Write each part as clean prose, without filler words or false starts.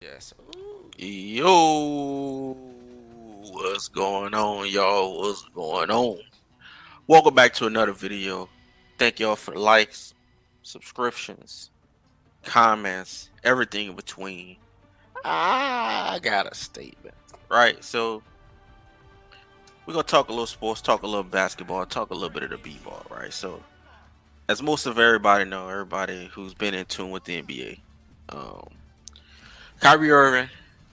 Yes. Ooh. Yo, what's going on, y'all? What's going on? Welcome back to another video. Thank y'all for the likes, subscriptions, comments, everything in between. I got a statement, right? So we're gonna talk a little sports, talk a little basketball, talk a little bit of the b-ball, right? So as most of everybody know, everybody who's been in tune with the NBA, Kyrie Irving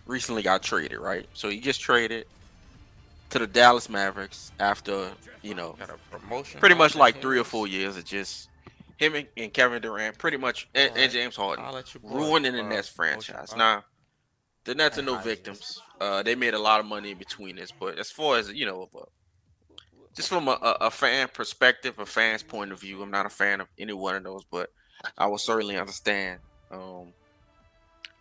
recently got traded, right? So he gets traded to the Dallas Mavericks after, you know, Got a promotion pretty much holler at like 3 or 4 his. years of just him and Kevin Durant pretty much and Alright. James Harden Holler at your boy. ruining the Nets Promotion franchise. holler Now, the Nets are at no hiatus. victims. They made a lot of money in between this, but as far as just from a fan perspective, a fan's point of view, I'm not a fan of any one of those, but I will certainly understand um,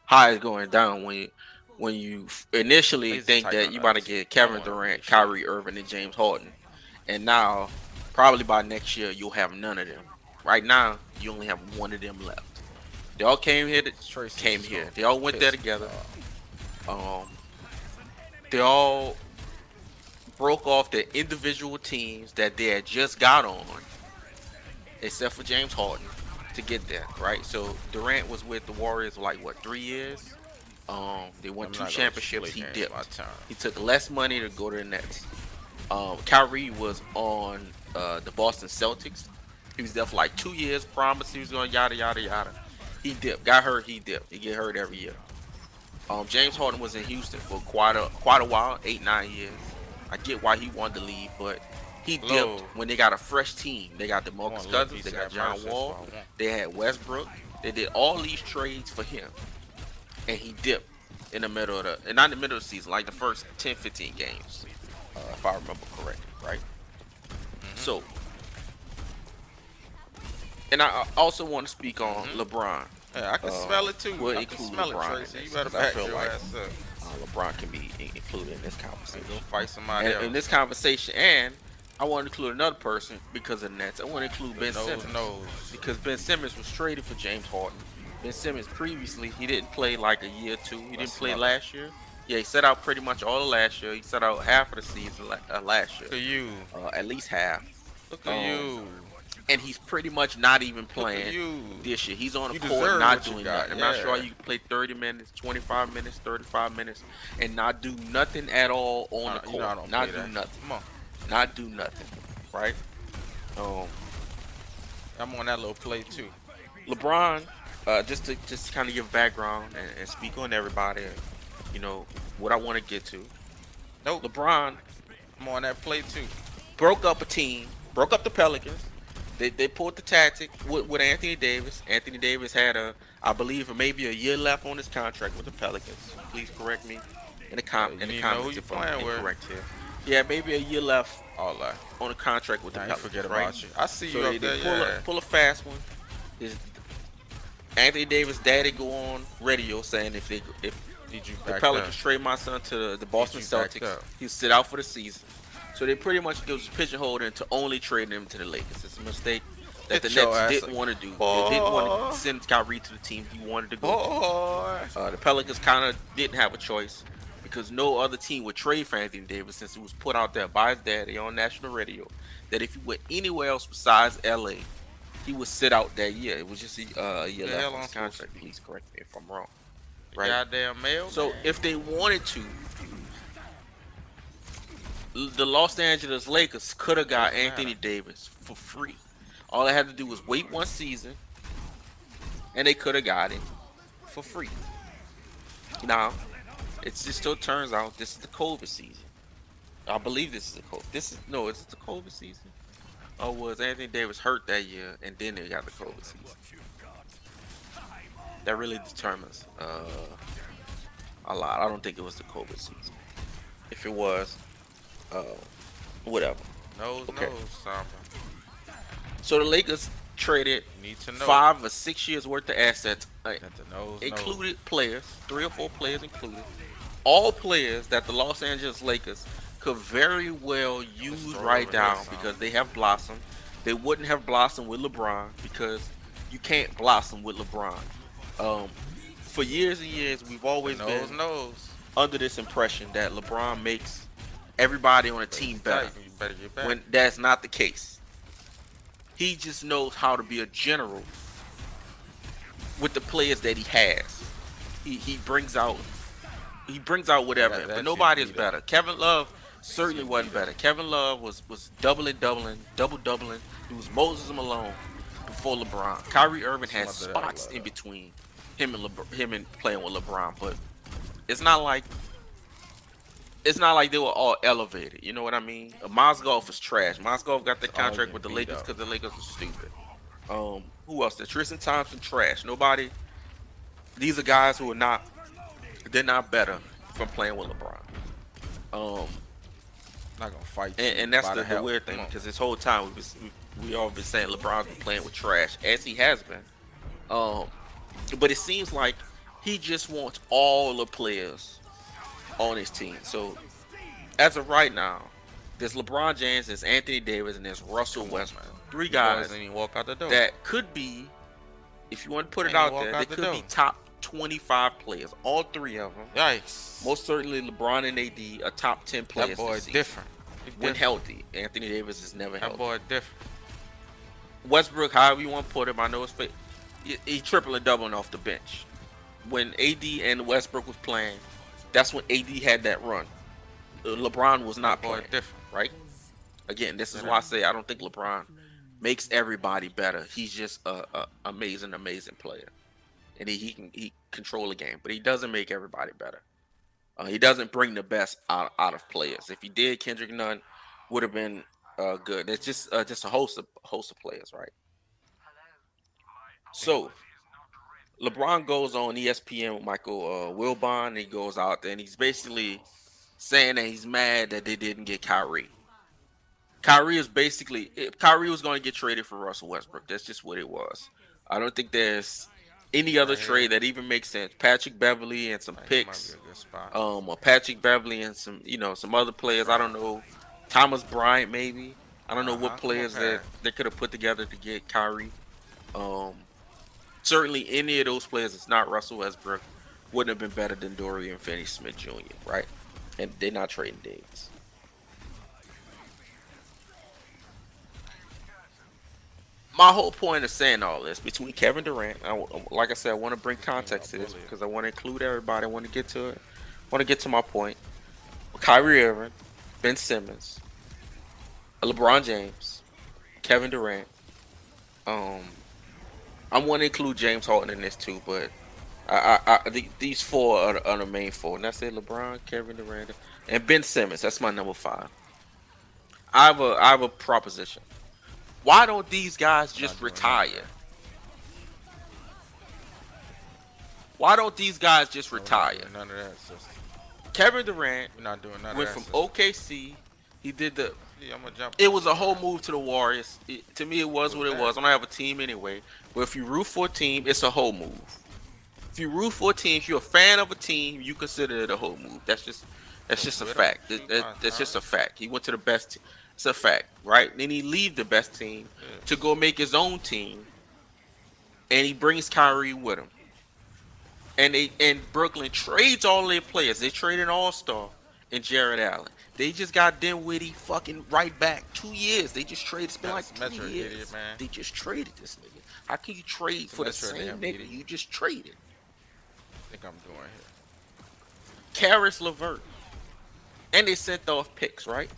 how it's going down when you initially Laser think tight that on you about to us. get I don't Kevin want to play Durant, shit. Kyrie Irving, and James Harden, and now probably by next year you'll have none of them. Right now, you only have one of them left. They all came here. Tracy Came just gonna here. They all went there piss me together. off. Um, they all broke off their individual teams that they had just got on, except for James Harden, to get there. Right. So Durant was with the Warriors for like what 3 years. They won I'm two not gonna let you play championships. He games my dipped. turn. He took less money to go to the Nets. Kyrie was on the Boston Celtics. He was there for like 2 years. Promised he was going yada yada yada. He dipped. Got hurt. He dipped. He get hurt every year. James Harden was in Houston for quite a while, 8 9 years. I get why he wanted to leave, but he dipped Low. when they got a fresh team. They got I want DeMarcus a little Cousins. They piece of got that John merch. That's Wall. what I want. They had Westbrook. They did all these trades for him, and he dipped in the middle of and not in the middle of the season, like the first 10 15 games, if I remember correctly, right? So, Mhm. and I also want to speak on Mhm. LeBron. Yeah, I can smell it too. We'll I can include smell it, LeBron in Tracy. You this better because I back feel your like ass up. LeBron can be included in this And go conversation. fight somebody And in this else. conversation, and I want to include another person because of the Nets. I want to include The Ben nose Simmons nose. because Ben Simmons was traded for James Harden. Ben Simmons previously he didn't play like a year or two. He Let's didn't play smell it. last year. Yeah, he set out pretty much all of last year. He set out half of the season last year, Look at you. at least half. Look at Um, you. and he's pretty much not even Look at playing you. this year. He's on the You court deserve not what you doing got. nothing. I'm not sure how Yeah. you can play 30 minutes, 25 minutes, 35 minutes, and not do nothing at all on the You know court. I don't play Not do that. nothing. Come on. Not do nothing. Right? Um, I'm on that little play too. LeBron, just kind of give background and speak on everybody. You know what I want to get to. Nope. LeBron I'm on that play too. broke up a team, broke up the Pelicans. They pulled the tactic with Anthony Davis. Anthony Davis had I believe, maybe a year left on his contract with the Pelicans. Please correct me in You the need to know who comments you if I'm playing with. incorrect here. Yeah, maybe a year left All that. on a contract with the Now you forget Pelicans, right? about you. I see So you they, up they there. pull a Yeah. pull a fast one. His Anthony Davis' daddy go on radio saying if Need you the backed up. Pelicans trade my son to the Need Boston you backed Celtics, up. he'll sit out for the season. So they pretty much gives pigeonholed into only trading him to the Lakers. It's a mistake that the Get your Nets ass didn't up. want to do. They didn't want to Boy. send Kyrie to the team he wanted to go to. Boy. The Pelicans kind of didn't have a choice because no other team would trade for Anthony Davis since it was put out there by his daddy on national radio that if he went anywhere else besides LA, he would sit out that year. It was just a Who year the left hell on I'm his supposed to contract. be? Please correct me if I'm wrong. The Right. goddamn So mailman. if they wanted to, the Los Angeles Lakers could have got Doesn't Anthony matter. Davis for free. All they had to do was wait one season, and they could have got him for free. Now, it just still turns out this is the COVID season. I believe this is the COVID. This is no, is it the COVID season? Or was Anthony Davis hurt that year and then they got the COVID season? That really determines a lot. I don't think it was the COVID season. If it was, uh, whatever. Nose, Okay. nose, Samba. So the Lakers traded You need to know 5 or 6 years worth of assets, that the nose, nose. included players, 3 or 4 players included, all players that the Los Angeles Lakers could very well Let's use throw it right over here, now Samba. because they have blossomed. They wouldn't have blossomed with LeBron because you can't blossom with LeBron. Um, for years and years, we've always been knows. under this impression that LeBron makes everybody on a team better. You better get back. When that's not the case. He just knows how to be a general with the players that he has. He brings out whatever, but nobody is better. Kevin Love certainly wasn't better. Kevin Love was double doubling. He was Moses Malone before LeBron. Kyrie Irving had spots in between him and playing with LeBron, but it's not like they were all elevated. You know what I mean? Mozgov is trash. Mozgov got the contract with the Lakers because the Lakers were stupid. Who else? The Tristan Thompson trash. Nobody. These are guys who are not. They're not better from playing with LeBron. Not gonna fight. And that's the weird thing because this whole time we all been saying LeBron's been playing with trash as he has been. But it seems like he just wants all the players on his team. So as of right now, there's LeBron James, there's Anthony Davis, and there's Russell Westbrook. Three guys walk out the door. That could be, if you want to put it out there, they could be top 25 players. All three of them. Yikes. Most certainly LeBron and AD are top 10 players. That boy different. When healthy. Anthony Davis is never healthy. That boy different. Westbrook, however you want to put him, I know it's he triple and doubling off the bench. When AD and Westbrook was playing, that's when AD had that run. LeBron was not playing. Different. Right? Again, this is why I say I don't think LeBron makes everybody better. He's just a amazing player, and he can control the game, but he doesn't make everybody better. He doesn't bring the best out of players. If he did, Kendrick Nunn would have been good. It's just a host of players, right? So LeBron goes on ESPN with Michael Wilbon, and he goes out there and he's basically saying that he's mad that they didn't get Kyrie. Kyrie was going to get traded for Russell Westbrook. That's just what it was. I don't think there's any other trade that even makes sense. Patrick Beverly and some picks. Or Patrick Beverly and some other players. I don't know. Thomas Bryant maybe. I don't know what players that they could have put together to get Kyrie. Certainly any of those players that's not Russell Westbrook wouldn't have been better than Dorian Finney-Smith Jr., right? And they're not trading Davis. My whole point of saying all this, between Kevin Durant, like I said, I want to bring context to this because I want to include everybody. I want to get to it. I want to get to my point. Kyrie Irving, Ben Simmons, LeBron James, Kevin Durant. I want to include James Harden in this too, but these four are the main four. And that's it: LeBron, Kevin Durant, and Ben Simmons. That's my number 5. I have a proposition. Why don't these guys just retire? Why don't these guys just retire? None of that, sister. Kevin Durant not doing none went of that, from OKC. He did the. Yeah, I'm gonna jump. It was a whole move to the Warriors. To me, it was what it was. I don't have a team anyway. But if you root for a team, it's a whole move. If you root for a team, if you're a fan of a team, you consider it a whole move. That's just a fact. That's just a fact. He went to the best team. It's a fact, right? Then he leave the best team to go make his own team, and he brings Kyrie with him. And Brooklyn trades all their players. They traded All-Star and Jared Allen. They just got Dinwiddie fucking right back. 2 years. They just traded. It's been like 2 years. Idiot, man. They just traded this nigga. How can you trade for the same nigga idiot. you just traded? I think I'm doing here. Karis LeVert. And they sent off picks, right?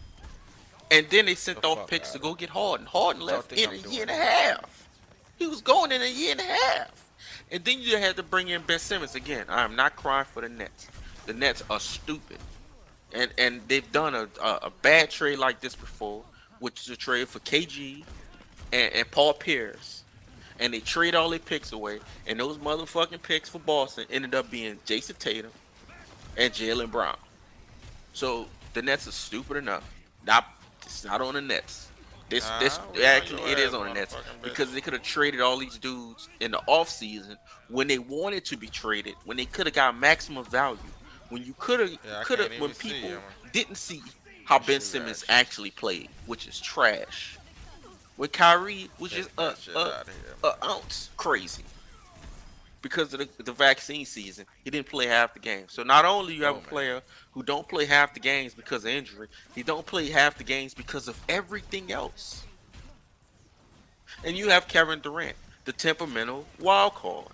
And then they sent off picks to go get Harden. Harden left in a year and a half. He was going in a year and a half. And then you had to bring in Ben Simmons again. I am not crying for the Nets. The Nets are stupid. And they've done a bad trade like this before, which is a trade for KG and Paul Pierce. And they trade all their picks away. And those motherfucking picks for Boston ended up being Jason Tatum and Jaylen Brown. So the Nets are stupid enough. It's not on the Nets. It is on the Nets because they could have traded all these dudes in the offseason when they wanted to be traded, when they could have got maximum value, when you could have when people didn't see how Ben Simmons actually played, which is trash. When Kyrie was just a ounce crazy. because of the vaccine season. He didn't play half the games. So not only you have Oh a man. player who don't play half the games because of injury, he don't play half the games because of everything else. And you have Kevin Durant, the temperamental wild card.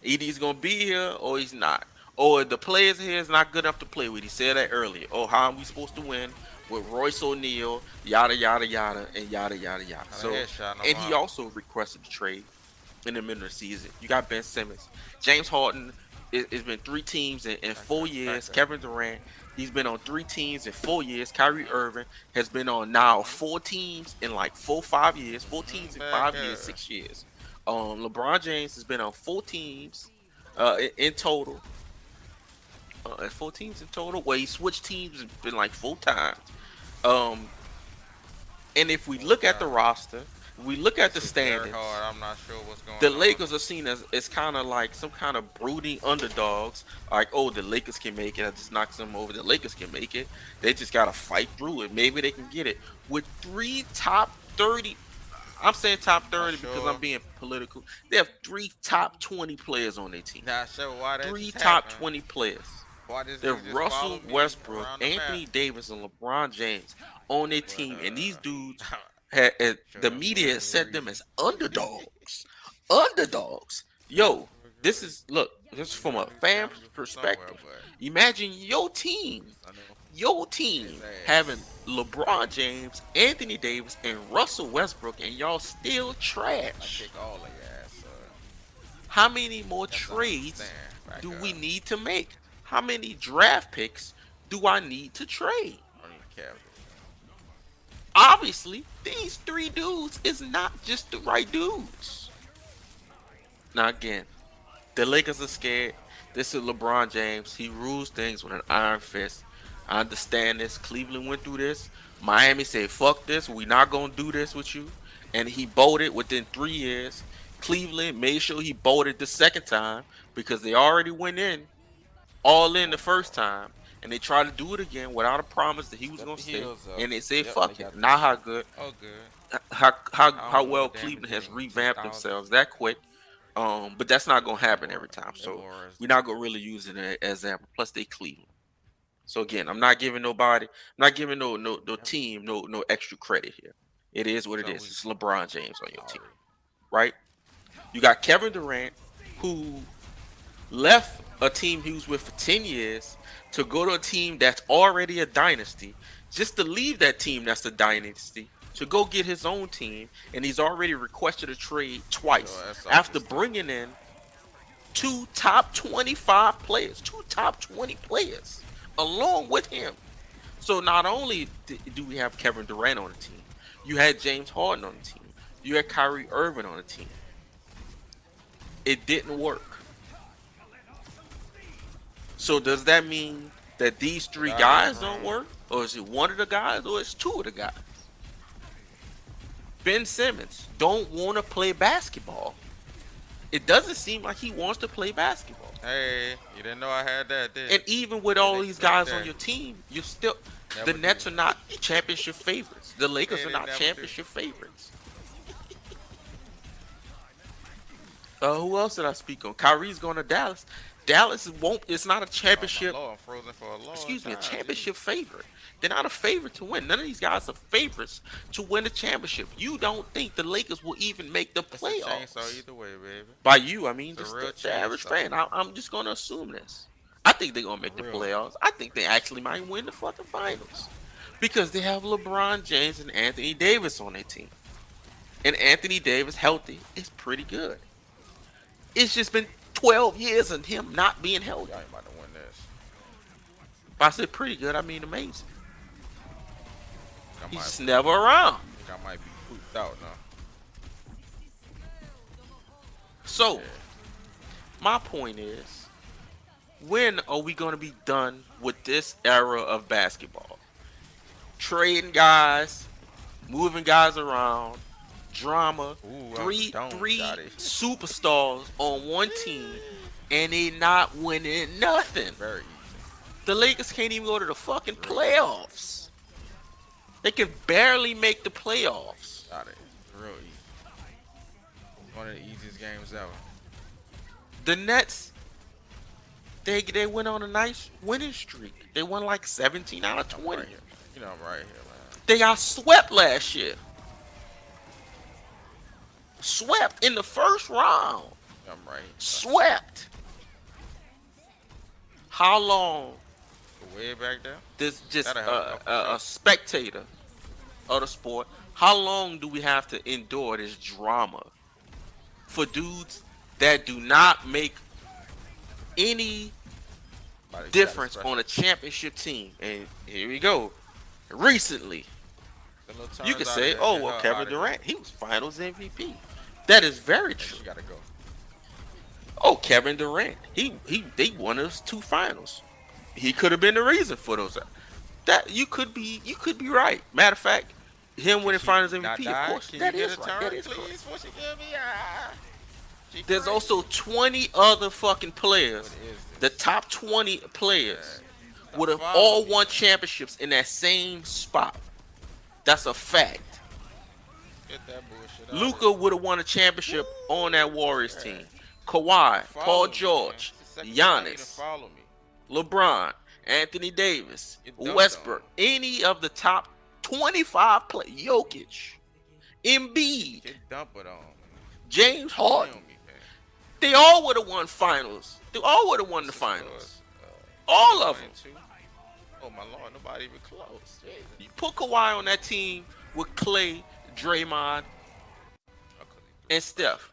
Either he's gonna be here or he's not. Or the players here is not good enough to play with. He said that earlier. Oh, how are we supposed to win with Royce O'Neal, yada yada yada, and yada yada yada. Not a So, headshot no and he more. also requested a trade in the middle of the season. You got Ben Simmons, James Harden. It's been 3 teams in Back four up, back years. up. Kevin Durant, he's been on 3 teams in 4 years. Kyrie Irving has been on now 4 teams in like 4 5 years. 4 teams in Back 5 years, up. 6 years. LeBron James has been on 4 teams in total. 4 teams in total. Well, he switched teams been like 4 times. Um, and if we Four look at the times. roster, we look at the This is very standings. hard. I'm not sure what's The going on. Lakers are seen as kind of like some kind of brooding underdogs. Like, oh, the Lakers can make it. I just knocked them over. The Lakers can make it. They just gotta fight through it. Maybe they can get it with 3 top 30. I'm saying top Not 30 because I'm sure. being political. They have 3 top 20 players on their team. Not sure why that Three just top happened. 20 players. Why this They're dude just Russell followed me Westbrook, around the map? Anthony Davis, and LeBron James on their But team, and these dudes sure the enough, media whatever has said them reason. as underdogs. Underdogs. Yo, this is look. This is from a fan From somewhere, perspective. but Imagine your team his having ass. LeBron James, Anthony Davis, and Russell Westbrook, and y'all still I trash. kick all of your ass. How many more That's trades understand. Back do we up. need to make? How many draft picks do I need to trade? I don't even care. Obviously, these 3 dudes is not just the right dudes. Now again, the Lakers are scared. This is LeBron James. He rules things with an iron fist. I understand this. Cleveland went through this. Miami said, fuck this. We not going to do this with you. And he bolted within 3 years. Cleveland made sure he bolted the second time because they already went in all in the first time. And they tried to do it again without a promise that he was Got going the to stay. heels up. And they said, Yep, they fuck it. got the Not how shit. good Oh, good. I how don't know well what damage Cleveland they has in revamped 10,000. themselves that quick. But that's not gonna happen every time. It So was. we're not gonna really use it as an example. Plus they Cleveland. So again, I'm not giving nobody, I'm not giving no Yep. team no extra credit here. It is what it So is. we It's LeBron James on your team, sorry. right? You got Kevin Durant, who left a team he was with for 10 years to go to a team that's already a dynasty, just to leave that team that's a dynasty to go get his own team, and he's already requested a trade So twice that's after understandable. bringing in 2 top 25 players, 2 top 20 players along with him. So not only do we have Kevin Durant on the team, you had James Harden on the team, you had Kyrie Irving on the team. It didn't work. So does that mean that these three Without guys don't Lebron, work, or is it one of the guys, or it's 2 of the guys? Ben Simmons don't want to play basketball. It doesn't seem like he wants to play basketball. hey, you didn't know I had that, did And you? even with Didn't all these expect guys on that. your team, you're still the Never do. Nets are not championship favorites. The Lakers are They not never do. championship favorites. Who else did I speak on? Kyrie's going to Dallas. Dallas won't. It's not a Oh my championship. lord, I'm frozen for a long Excuse me, a time. championship Jeez. favorite. They're not a favorite to win. None of these guys are favorites to win the championship. You don't think the Lakers will even make the It's a chainsaw playoffs? either way, baby. By you, I mean It's a just real the average chainsaw. fan. I'm just going to assume this. I think they're going to make the Real one. playoffs. I think they actually might win the fucking finals because they have LeBron James and Anthony Davis on their team. And Anthony Davis, healthy, is pretty good. It's just been 12 years of him not being healthy. Y'all ain't about to win this. If I said pretty good, I mean amazing. I He's might, just never around. think I might be pooped out now. So, Yeah. my point is, when are we going to be done with this era of basketball? Trading guys, moving guys around, drama, Ooh, out the three dome three shot it. superstars on one team, and they not winning nothing. Very easy. The Lakers can't even go to the fucking Real playoffs. They can barely make the playoffs. Shot it. Real easy. One of the easiest games ever. The Nets, they went on a nice winning streak. They won like 17 out of 20. Right here. You know I'm right here, man. They got swept last year. Swept in the first round. I'm right here. Swept. How long Way back there. does just That'll help a spectator of the sport, how long do we have to endure this drama for dudes that do not make any difference on a championship team? And here we go. Recently, you could say, oh, well, Kevin Durant, he was finals MVP. That is very true. You gotta go. Oh, Kevin Durant, they won us 2 finals. He could have been the reason for those. That you could be right. Matter of fact, him winning finals MVP, of course, that is right. That is correct. There's also 20 other fucking players. The top 20 players would have all won championships in that same spot. That's a fact. Get that bullshit out. Luka would have won a championship on that Warriors team. Kawhi, Paul George, Giannis, LeBron, Anthony Davis, Westbrook, any of the top 25 players, Jokic, Embiid, James Harden, they all would have won finals. They all would have won the finals. All of them. Oh my Lord, nobody even close. You put Kawhi on that team with Clay, Draymond, and Steph.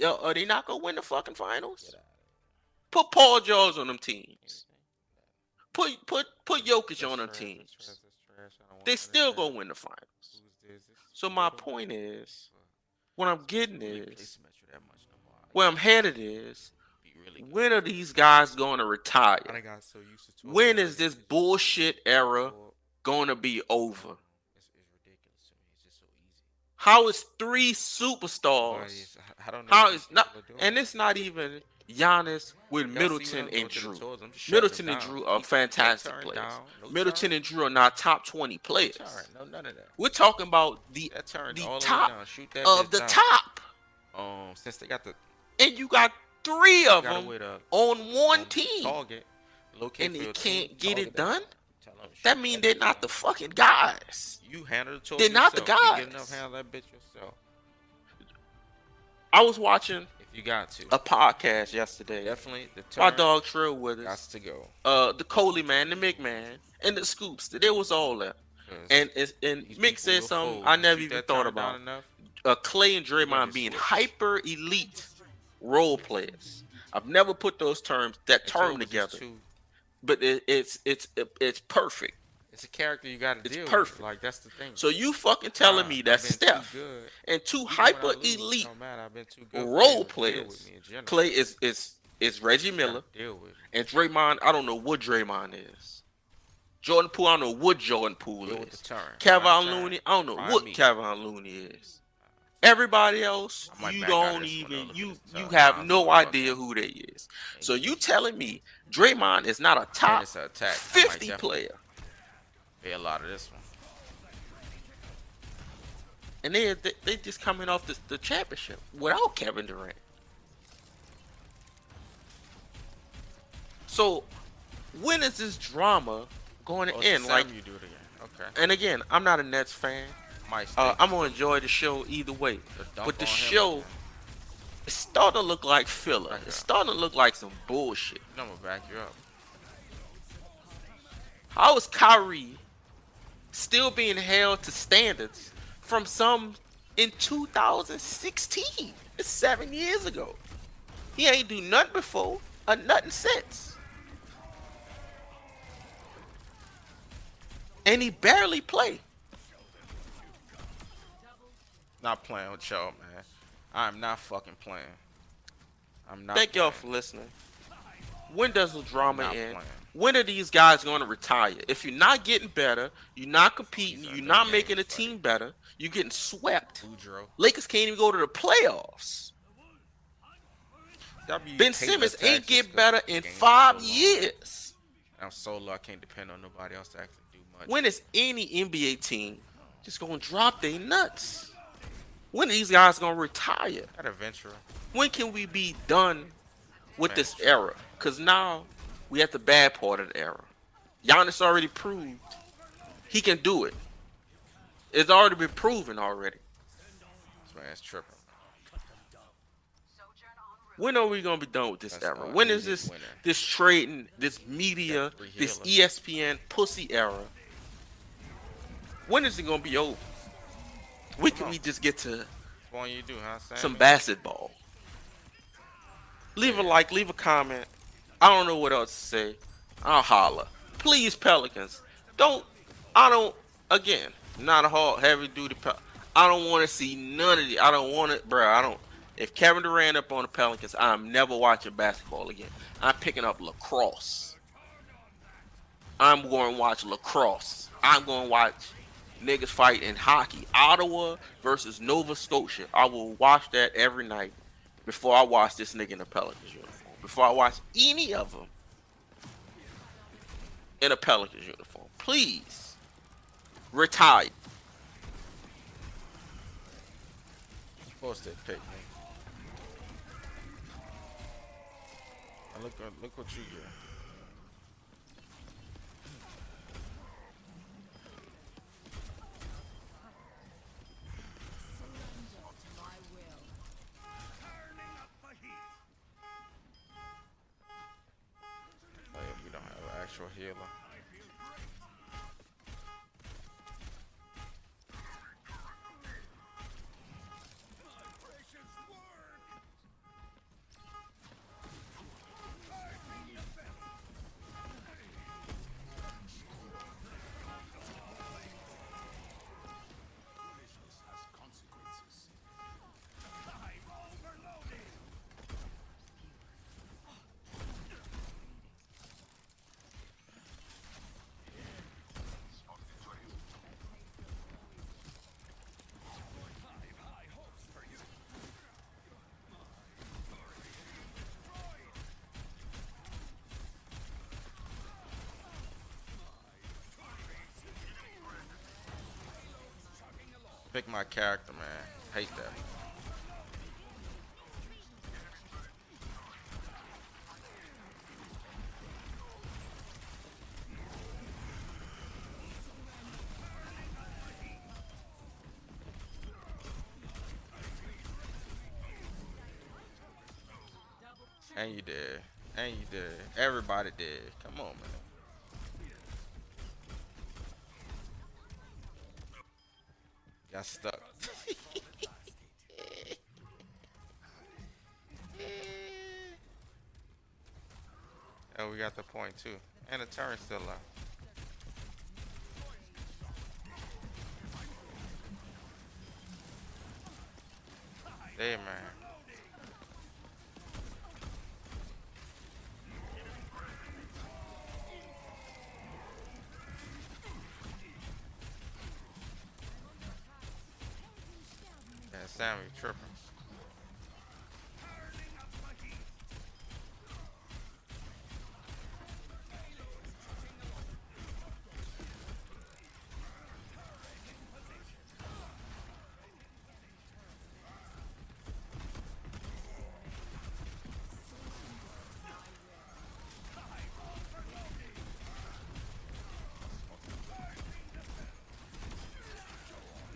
Are they not gonna win the fucking finals? Put Paul George on them teams. Put Jokic on them teams. They still gonna win the finals. So my point is, what I'm getting is, where I'm headed is, when are these guys going to retire? When is this bullshit era going to be over? How is 3 superstars? How is not? And it's not even Giannis with Middleton and Drew. Middleton and Drew are fantastic players. Middleton and Drew are not top 20 players. We're talking about the top of the top. Since they got the, and you got 3 of them on one team, and they can't get it done. That means they're not the fucking guys. You handle the tool. They're not the guys. You get enough handle that bitch yourself. I was watching if you got to a podcast yesterday. Definitely the my dog Trill with us. Got to go. The Coley man, the Mick man, and the Scoops. There was all that. And Mick said something I never even thought about. Clay and Draymond being hyper elite role players. I've never put those term together. But it's perfect. It's a character you got to deal perfect. With. Like that's the thing. So you fucking telling me that Steph and 2 hyper elite role players. Clay is Reggie Miller, and Draymond. I don't know what Draymond is. Jordan Poole. I don't know what Jordan Poole is. Kevin Looney. I don't know what Kevin Looney is. Everybody else, you don't even you have no idea who they is. So you telling me Draymond is not a top 50 player? Pay a lot of this one. And they just coming off the championship without Kevin Durant. So when is this drama going to end? Like, you do it again. Okay. And again, I'm not a Nets fan. I'm gonna enjoy the show either way. But the show is starting to look like filler. It's starting to look like some bullshit. I'm gonna back you up. How is Kyrie still being held to standards from some in 2016? It's 7 years ago. He ain't do nothing before or nothing since. And he barely played. Not playing with y'all, man. I'm not fucking playing. I'm not. Thank y'all for listening. When does the drama end? When are these guys going to retire? If you're not getting better, you're not competing, you're not making a team better, you're getting swept. Lakers can't even go to the playoffs. Ben Simmons ain't get better in 5 years. I'm solo. I can't depend on nobody else to actually do much. When is any NBA team just going to drop their nuts? When are these guys going to retire? Got a venture. When can we be done with Man, this era. Because now we at the bad part of the era. Giannis already proved he can do it. It's already been proven already. this man's tripping. When are we gonna be done with this That's era? an When is easy this winner. trading, this Got media, three this healers. ESPN pussy era? When is it gonna be over? When Come can on. we just get to What you do, huh, some Sammy? basketball? Leave a Yeah. like, leave a comment. I don't know what else to say. I'll holler. Please, Pelicans, don't. I don't. Again, not a hard, heavy duty. I don't want to see none of it. I don't want it, bro. I don't. If Kevin Durant up on the Pelicans, I'm never watching basketball again. I'm picking up lacrosse. I'm going to watch lacrosse. I'm going to watch niggas fight in hockey. Ottawa versus Nova Scotia. I will watch that every night before I watch this nigga in a Pelicans uniform. Before I watch any of them in a Pelicans uniform. Please retire. Supposed to pick me. And look what you get. Oh, yeah, we don't have an actual healer. Pick my character, man. Hate that. And you did. And you did. Everybody did. Come on, man. Got stuck. Oh, we got the point too. And the turn's still up. Hey, man. Yeah, Sammy tripping.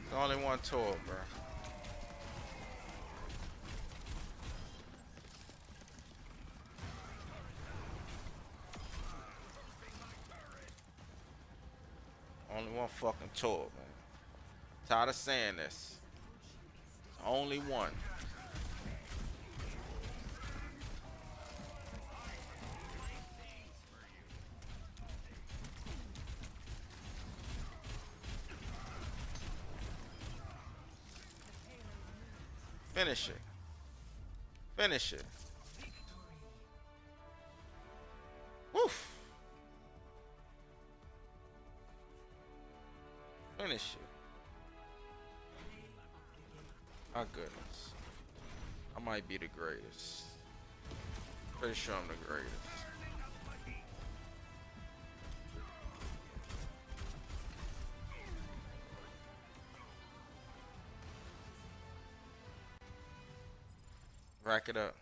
It's only one tour, bro. Only one fucking tour, man. Tired of saying this. Only one. Finish it. Finish it. Woof. Finish it. My goodness. I might be the greatest. Pretty sure I'm the greatest. Rack it up.